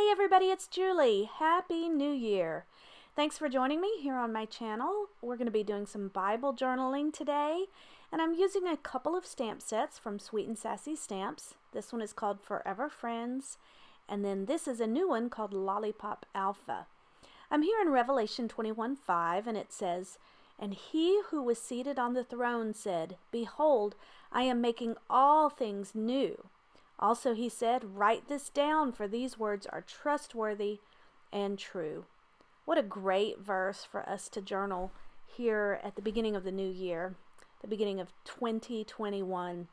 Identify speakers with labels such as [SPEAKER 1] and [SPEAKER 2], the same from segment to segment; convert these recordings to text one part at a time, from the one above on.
[SPEAKER 1] Hey everybody, it's Julie. Happy New Year. Thanks for joining me here on my channel. We're going to be doing some Bible journaling today, and I'm using a couple of stamp sets from Sweet'n Sassy Stamps. This one is called Forever Friends, and then this is a new one called Lollipop Alpha. I'm here in Revelation 21:5, and it says, "And he who was seated on the throne said, Behold, I am making all things new. Also he said, Write this down, for these words are trustworthy and true." What a great verse for us to journal here at the beginning of the new year, the beginning of 2021.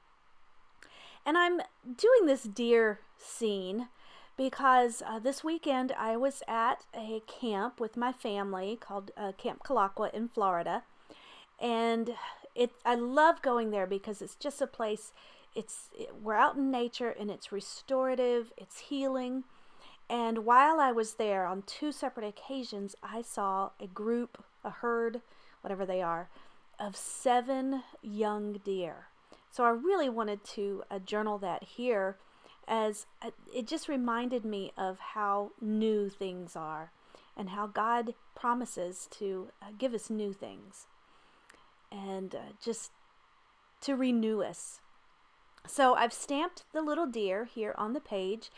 [SPEAKER 1] And I'm doing this deer scene because this weekend I was at a camp with my family called Camp Kalakwa in Florida. And I love going there because it's just a place, we're out in nature and it's restorative, it's healing. And while I was there on two separate occasions, I saw a group, a herd, whatever they are, of 7 young deer. So I really wanted to journal that here, as it just reminded me of how new things are and how God promises to give us new things and just to renew us. So I've stamped the little deer here on the page,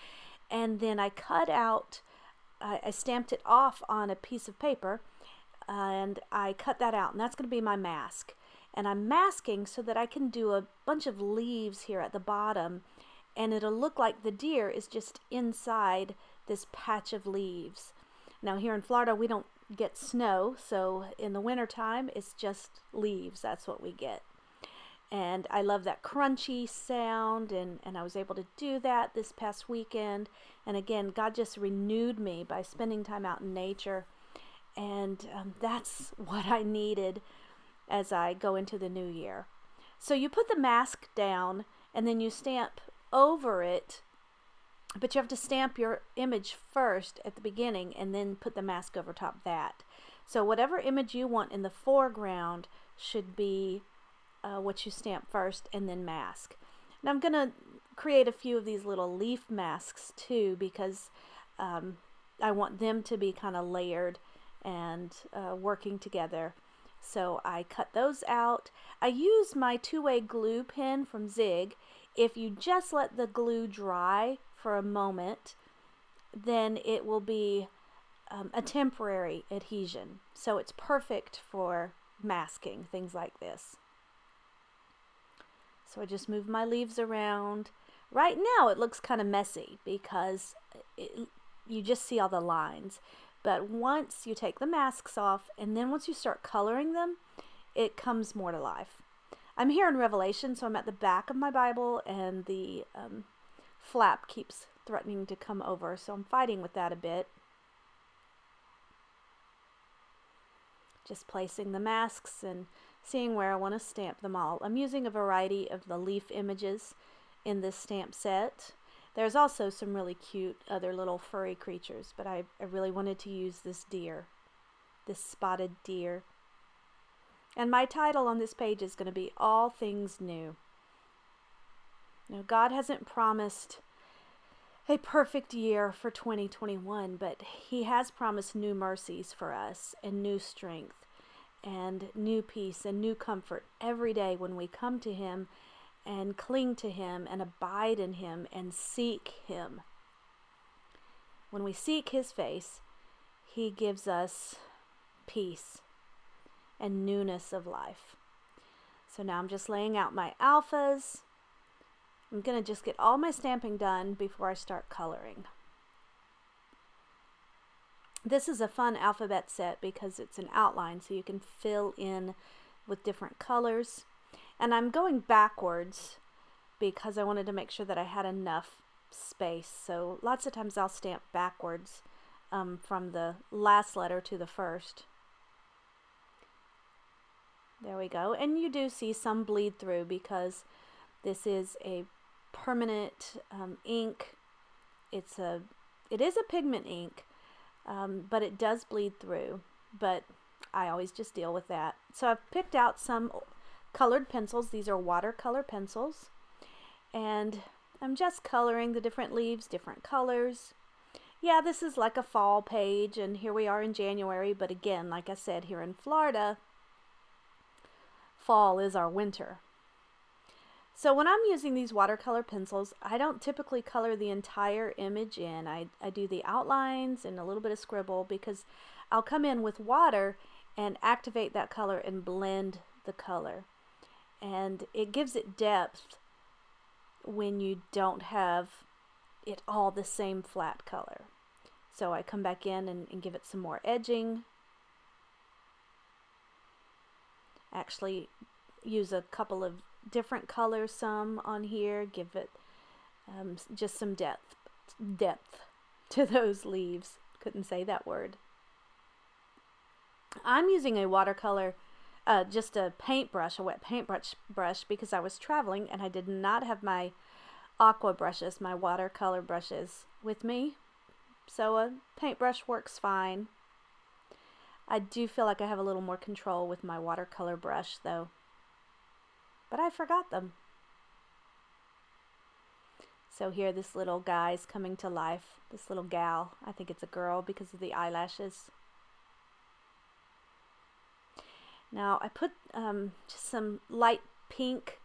[SPEAKER 1] and then I cut out, I stamped it off on a piece of paper, and I cut that out, and that's going to be my mask. And I'm masking so that I can do a bunch of leaves here at the bottom, and it'll look like the deer is just inside this patch of leaves. Now here in Florida we don't get snow, so in the wintertime it's just leaves. That's what we get. And I love that crunchy sound, and I was able to do that this past weekend. And again, God just renewed me by spending time out in nature, and that's what I needed as I go into the new year. So you put the mask down and then you stamp over it, but you have to stamp your image first at the beginning and then put the mask over top that. So whatever image you want in the foreground should be what you stamp first and then mask. And I'm going to create a few of these little leaf masks too, because I want them to be kind of layered and working together. So I cut those out. I use my 2-way glue pen from Zig. If you just let the glue dry for a moment, then it will be a temporary adhesion. So it's perfect for masking, things like this. So I just move my leaves around. Right now it looks kind of messy because you just see all the lines. But once you take the masks off and then once you start coloring them, it comes more to life. I'm here in Revelation, so I'm at the back of my Bible, and the flap keeps threatening to come over, so I'm fighting with that a bit. Just placing the masks and seeing where I want to stamp them all. I'm using a variety of the leaf images in this stamp set. There's also some really cute other little furry creatures, but I really wanted to use this deer, this spotted deer. And my title on this page is going to be All Things New. Now, God hasn't promised a perfect year for 2021, but He has promised new mercies for us and new strength and new peace and new comfort every day when we come to Him and cling to Him and abide in Him and seek Him. When we seek His face, He gives us peace and newness of life. So now I'm just laying out my alphas. I'm going to just get all my stamping done before I start coloring. This is a fun alphabet set because it's an outline, so you can fill in with different colors. And I'm going backwards because I wanted to make sure that I had enough space. So lots of times I'll stamp backwards from the last letter to the first. There we go. And you do see some bleed through because this is a permanent ink. It is a pigment ink, but it does bleed through. But I always just deal with that. So I've picked out some colored pencils. These are watercolor pencils. And I'm just coloring the different leaves, different colors. Yeah, this is like a fall page, and here we are in January, but again, like I said, here in Florida, fall is our winter. So when I'm using these watercolor pencils, I don't typically color the entire image in. I do the outlines and a little bit of scribble because I'll come in with water and activate that color and blend the color. And it gives it depth when you don't have it all the same flat color. So I come back in and give it some more edging. Actually use a couple of different colors, some on here, give it just some depth to those leaves. Couldn't say that word. I'm using a watercolor, just a paintbrush, a wet paintbrush because I was traveling and I did not have my aqua brushes, my watercolor brushes with me. So a paintbrush works fine. I do feel like I have a little more control with my watercolor brush though. But I forgot them. So here this little guy's coming to life. This little gal. I think it's a girl because of the eyelashes. Now I put just some light pink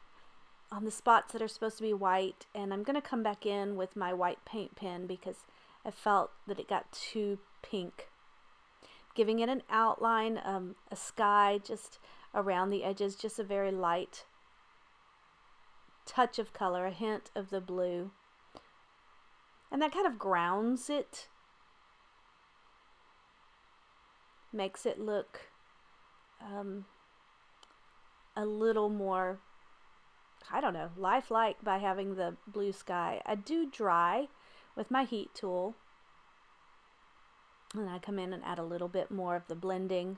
[SPEAKER 1] on the spots that are supposed to be white, and I'm going to come back in with my white paint pen because I felt that it got too pink. Giving it an outline, a sky just around the edges, just a very light touch of color, a hint of the blue. And that kind of grounds it, makes it look a little more, I don't know, lifelike by having the blue sky. I do dry with my heat tool, and I come in and add a little bit more of the blending.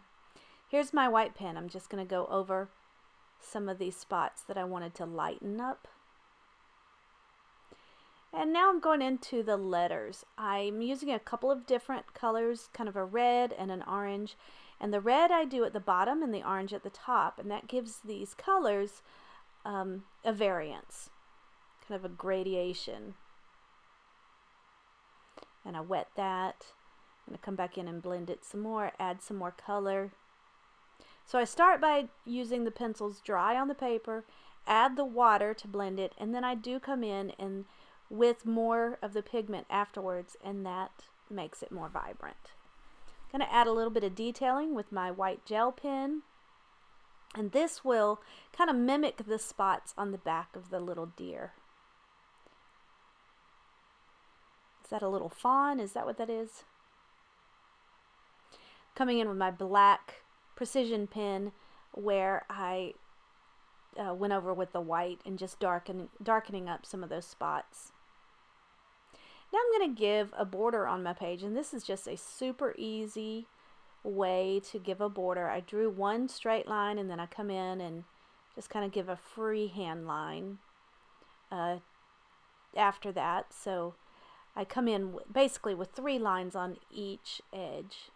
[SPEAKER 1] Here's my white pen. I'm just going to go over some of these spots that I wanted to lighten up. And now I'm going into the letters. I'm using a couple of different colors, kind of a red and an orange. And the red I do at the bottom and the orange at the top. And that gives these colors a variance, kind of a gradation. And I wet that. I'm going to come back in and blend it some more, add some more color. So I start by using the pencils dry on the paper, add the water to blend it, and then I do come in and with more of the pigment afterwards, and that makes it more vibrant. I'm going to add a little bit of detailing with my white gel pen, and this will kind of mimic the spots on the back of the little deer. Is that a little fawn? Is that what that is? Coming in with my black precision pen where I went over with the white and just darkening up some of those spots. Now I'm going to give a border on my page, and this is just a super easy way to give a border. I drew one straight line and then I come in and just kind of give a freehand line after that. So I come in basically with 3 lines on each edge.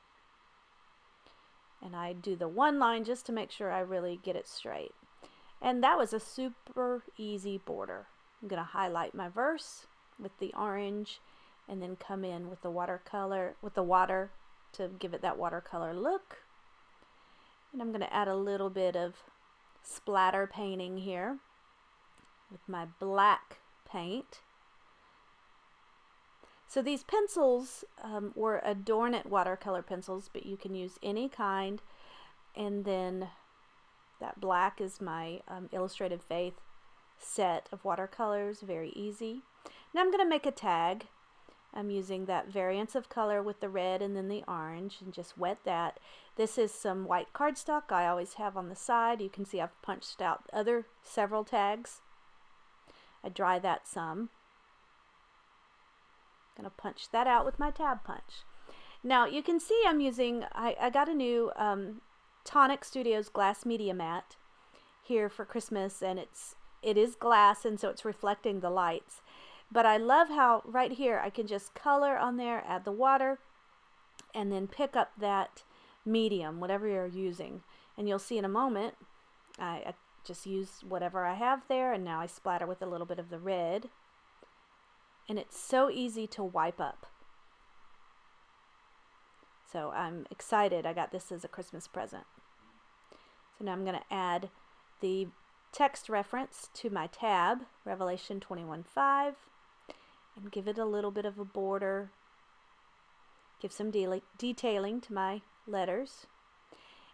[SPEAKER 1] And I do the one line just to make sure I really get it straight. And that was a super easy border. I'm going to highlight my verse with the orange and then come in with the watercolor, with the water to give it that watercolor look. And I'm going to add a little bit of splatter painting here with my black paint. So these pencils were Adorn It watercolor pencils, but you can use any kind. And then that black is my Illustrated Faith set of watercolors, very easy. Now I'm going to make a tag. I'm using that variance of color with the red and then the orange and just wet that. This is some white cardstock I always have on the side. You can see I've punched out several tags. I dry that some. I'm going to punch that out with my tab punch. Now you can see I'm using, I got a new Tonic Studios glass media mat here for Christmas, and it is glass, and so it's reflecting the lights. But I love how right here I can just color on there, add the water, and then pick up that medium, whatever you're using. And you'll see in a moment, I just use whatever I have there, and now I splatter with a little bit of the red. And it's so easy to wipe up. So I'm excited. I got this as a Christmas present. So now I'm going to add the text reference to my tab, Revelation 21:5, and give it a little bit of a border. Give some detailing to my letters.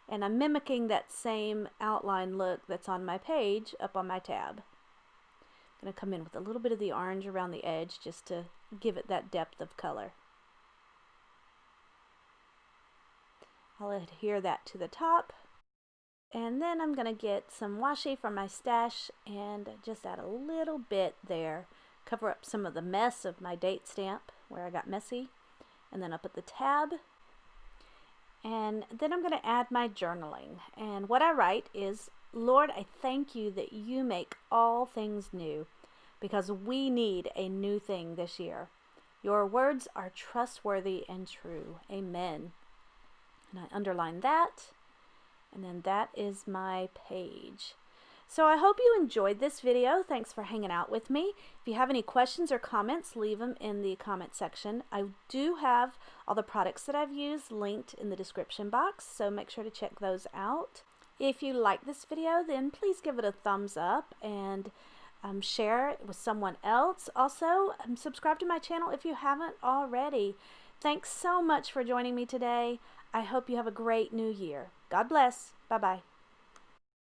[SPEAKER 1] And I'm mimicking that same outline look that's on my page up on my tab. I'm going to come in with a little bit of the orange around the edge just to give it that depth of color. I'll adhere that to the top. And then I'm going to get some washi from my stash and just add a little bit there. Cover up some of the mess of my date stamp where I got messy. And then up at the tab. And then I'm going to add my journaling. And what I write is, Lord, I thank you that you make all things new, because we need a new thing this year. Your words are trustworthy and true. Amen. And I underline that. And then that is my page. So I hope you enjoyed this video. Thanks for hanging out with me. If you have any questions or comments, leave them in the comment section. I do have all the products that I've used linked in the description box, so make sure to check those out. If you like this video, then please give it a thumbs up and share it with someone else. Also, subscribe to my channel if you haven't already. Thanks so much for joining me today. I hope you have a great new year. God bless. Bye-bye.